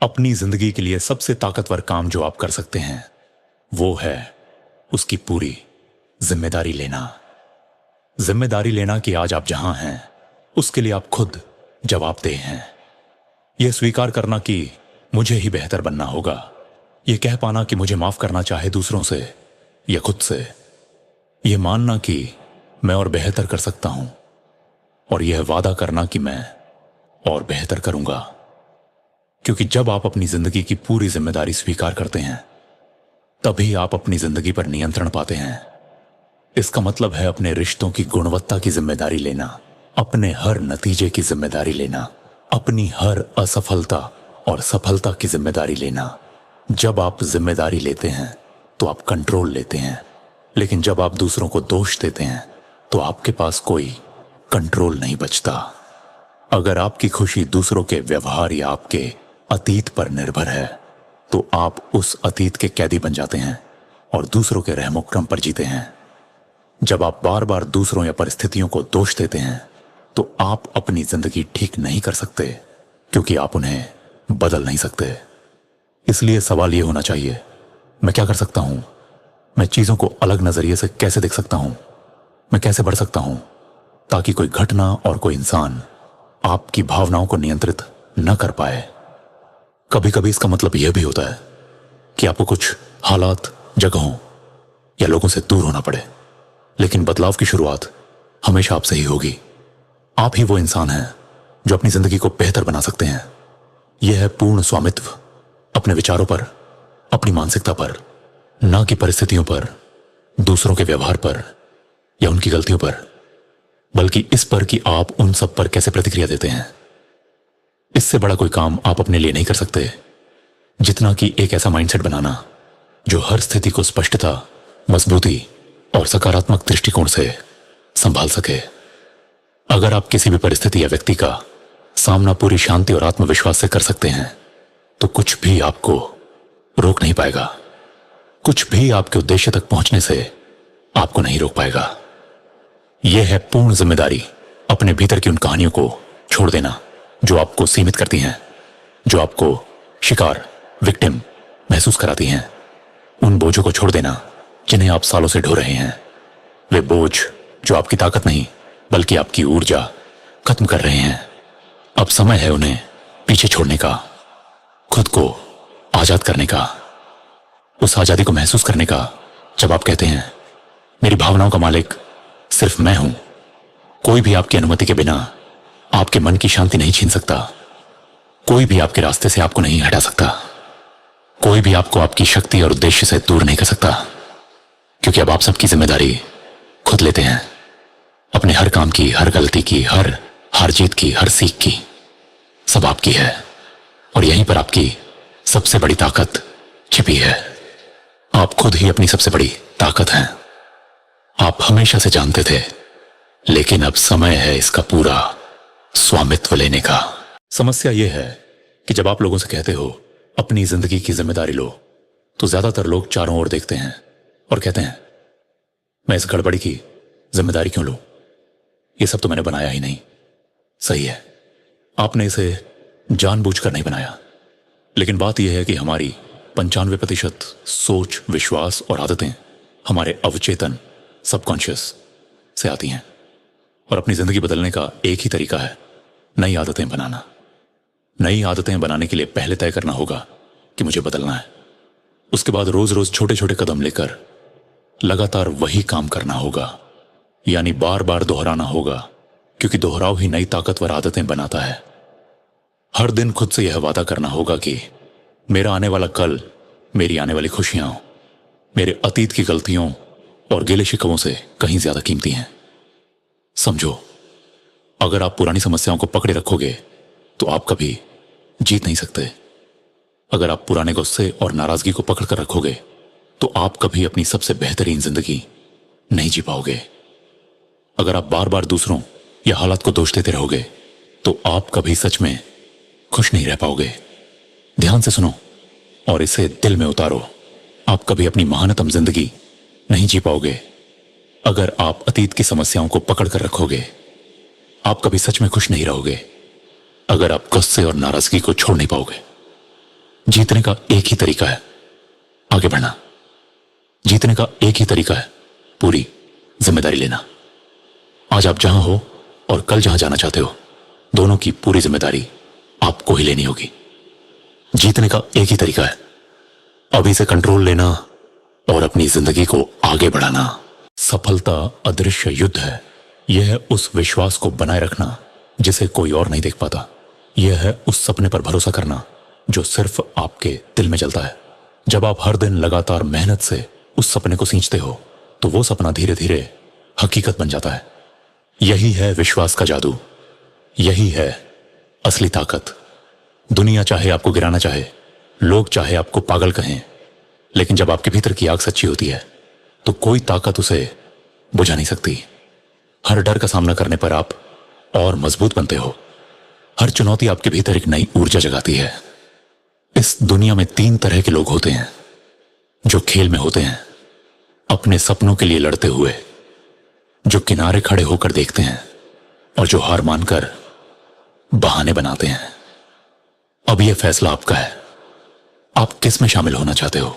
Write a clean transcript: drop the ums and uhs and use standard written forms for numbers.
अपनी जिंदगी के लिए सबसे ताकतवर काम जो आप कर सकते हैं वो है उसकी पूरी जिम्मेदारी लेना। जिम्मेदारी लेना कि आज आप जहां हैं उसके लिए आप खुद जवाबदेह हैं। यह स्वीकार करना कि मुझे ही बेहतर बनना होगा। यह कह पाना कि मुझे माफ करना चाहे दूसरों से या खुद से। यह मानना कि मैं और बेहतर कर सकता हूं और यह वादा करना कि मैं और बेहतर करूंगा। क्योंकि जब आप अपनी जिंदगी की पूरी जिम्मेदारी स्वीकार करते हैं तभी आप अपनी जिंदगी पर नियंत्रण पाते हैं। इसका मतलब है अपने रिश्तों की गुणवत्ता की जिम्मेदारी लेना, अपने हर नतीजे की जिम्मेदारी लेना, अपनी हर असफलता और सफलता की जिम्मेदारी लेना। जब आप जिम्मेदारी लेते हैं तो आप कंट्रोल लेते हैं, लेकिन जब आप दूसरों को दोष देते हैं तो आपके पास कोई कंट्रोल नहीं बचता। अगर आपकी खुशी दूसरों के व्यवहार या आपके अतीत पर निर्भर है तो आप उस अतीत के कैदी बन जाते हैं और दूसरों के रहमोक्रम पर जीते हैं। जब आप बार बार दूसरों या परिस्थितियों को दोष देते हैं तो आप अपनी जिंदगी ठीक नहीं कर सकते, क्योंकि आप उन्हें बदल नहीं सकते। इसलिए सवाल यह होना चाहिए, मैं क्या कर सकता हूं? मैं चीजों को अलग नजरिए से कैसे देख सकता हूं? मैं कैसे बढ़ सकता हूं ताकि कोई घटना और कोई इंसान आपकी भावनाओं को नियंत्रित न कर पाए। कभी कभी इसका मतलब यह भी होता है कि आपको कुछ हालात, जगहों या लोगों से दूर होना पड़े, लेकिन बदलाव की शुरुआत हमेशा आपसे ही होगी। आप ही वो इंसान हैं जो अपनी जिंदगी को बेहतर बना सकते हैं। यह है पूर्ण स्वामित्व अपने विचारों पर, अपनी मानसिकता पर, ना कि परिस्थितियों पर, दूसरों के व्यवहार पर या उनकी गलतियों पर, बल्कि इस पर कि आप उन सब पर कैसे प्रतिक्रिया देते हैं। इससे बड़ा कोई काम आप अपने लिए नहीं कर सकते जितना कि एक ऐसा माइंडसेट बनाना जो हर स्थिति को स्पष्टता, मजबूती और सकारात्मक दृष्टिकोण से संभाल सके। अगर आप किसी भी परिस्थिति या व्यक्ति का सामना पूरी शांति और आत्मविश्वास से कर सकते हैं तो कुछ भी आपको रोक नहीं पाएगा। कुछ भी आपके उद्देश्य तक पहुंचने से आपको नहीं रोक पाएगा। यह है पूर्ण जिम्मेदारी अपने भीतर की उन कहानियों को छोड़ देना जो आपको सीमित करती हैं, जो आपको शिकार, विक्टिम महसूस कराती हैं। उन बोझों को छोड़ देना जिन्हें आप सालों से ढो रहे हैं। वे बोझ जो आपकी ताकत नहीं बल्कि आपकी ऊर्जा खत्म कर रहे हैं। अब समय है उन्हें पीछे छोड़ने का, खुद को आजाद करने का, उस आजादी को महसूस करने का जब आप कहते हैं, मेरी भावनाओं का मालिक सिर्फ मैं हूं। कोई भी आपकी अनुमति के बिना आपके मन की शांति नहीं छीन सकता। कोई भी आपके रास्ते से आपको नहीं हटा सकता। कोई भी आपको आपकी शक्ति और उद्देश्य से दूर नहीं कर सकता, क्योंकि अब आप सबकी जिम्मेदारी खुद लेते हैं। अपने हर काम की, हर गलती की, हर हार जीत की, हर सीख की, सब आपकी है। और यहीं पर आपकी सबसे बड़ी ताकत छिपी है। आप खुद ही अपनी सबसे बड़ी ताकत हैं। आप हमेशा से जानते थे, लेकिन अब समय है इसका पूरा स्वामित्व लेने का। समस्या यह है कि जब आप लोगों से कहते हो अपनी जिंदगी की जिम्मेदारी लो, तो ज्यादातर लोग चारों ओर देखते हैं और कहते हैं, मैं इस गड़बड़ी की जिम्मेदारी क्यों लूं? यह सब तो मैंने बनाया ही नहीं। सही है, आपने इसे जानबूझकर नहीं बनाया, लेकिन बात यह है कि हमारी 95% सोच, विश्वास और आदतें हमारे अवचेतन, सबकॉन्शियस से आती हैं। और अपनी जिंदगी बदलने का एक ही तरीका है, नई आदतें बनाना। नई आदतें बनाने के लिए पहले तय करना होगा कि मुझे बदलना है। उसके बाद रोज रोज छोटे छोटे कदम लेकर लगातार वही काम करना होगा, यानी बार बार दोहराना होगा, क्योंकि दोहराव ही नई ताकतवर आदतें बनाता है। हर दिन खुद से यह वादा करना होगा कि मेरा आने वाला कल, मेरी आने वाली खुशियां मेरे अतीत की गलतियों और गिले शिकवों से कहीं ज्यादा कीमती हैं। समझो, अगर आप पुरानी समस्याओं को पकड़े रखोगे तो आप कभी जीत नहीं सकते। अगर आप पुराने गुस्से और नाराजगी को पकड़ कर रखोगे तो आप कभी अपनी सबसे बेहतरीन जिंदगी नहीं जी पाओगे। अगर आप बार बार दूसरों या हालात को दोष देते रहोगे तो आप कभी सच में खुश नहीं रह पाओगे। ध्यान से सुनो और इसे दिल में उतारो, आप कभी अपनी महानतम जिंदगी नहीं जी पाओगे। अगर आप अतीत की समस्याओं को पकड़ कर रखोगे आप कभी सच में खुश नहीं रहोगे। अगर आप गुस्से और नाराजगी को छोड़ नहीं पाओगे जीतने का एक ही तरीका है, आगे बढ़ना। जीतने का एक ही तरीका है, पूरी जिम्मेदारी लेना। आज आप जहां हो और कल जहां जाना चाहते हो, दोनों की पूरी जिम्मेदारी आपको ही लेनी होगी। जीतने का एक ही तरीका है, अभी से कंट्रोल लेना और अपनी जिंदगी को आगे बढ़ाना। सफलता अदृश्य युद्ध है। यह है उस विश्वास को बनाए रखना जिसे कोई और नहीं देख पाता। यह है उस सपने पर भरोसा करना जो सिर्फ आपके दिल में जलता है। जब आप हर दिन लगातार मेहनत से उस सपने को सींचते हो तो वो सपना धीरे धीरे हकीकत बन जाता है। यही है विश्वास का जादू, यही है असली ताकत। दुनिया चाहे आपको गिराना चाहे, लोग चाहे आपको पागल कहें, लेकिन जब आपके भीतर की आग सच्ची होती है तो कोई ताकत उसे बुझा नहीं सकती। हर डर का सामना करने पर आप और मजबूत बनते हो। हर चुनौती आपके भीतर एक नई ऊर्जा जगाती है। इस दुनिया में 3 तरह के लोग होते हैं जो खेल में होते हैं, अपने सपनों के लिए लड़ते हुए, जो किनारे खड़े होकर देखते हैं, और जो हार मानकर बहाने बनाते हैं। अब यह फैसला आपका है, आप किस में शामिल होना चाहते हो।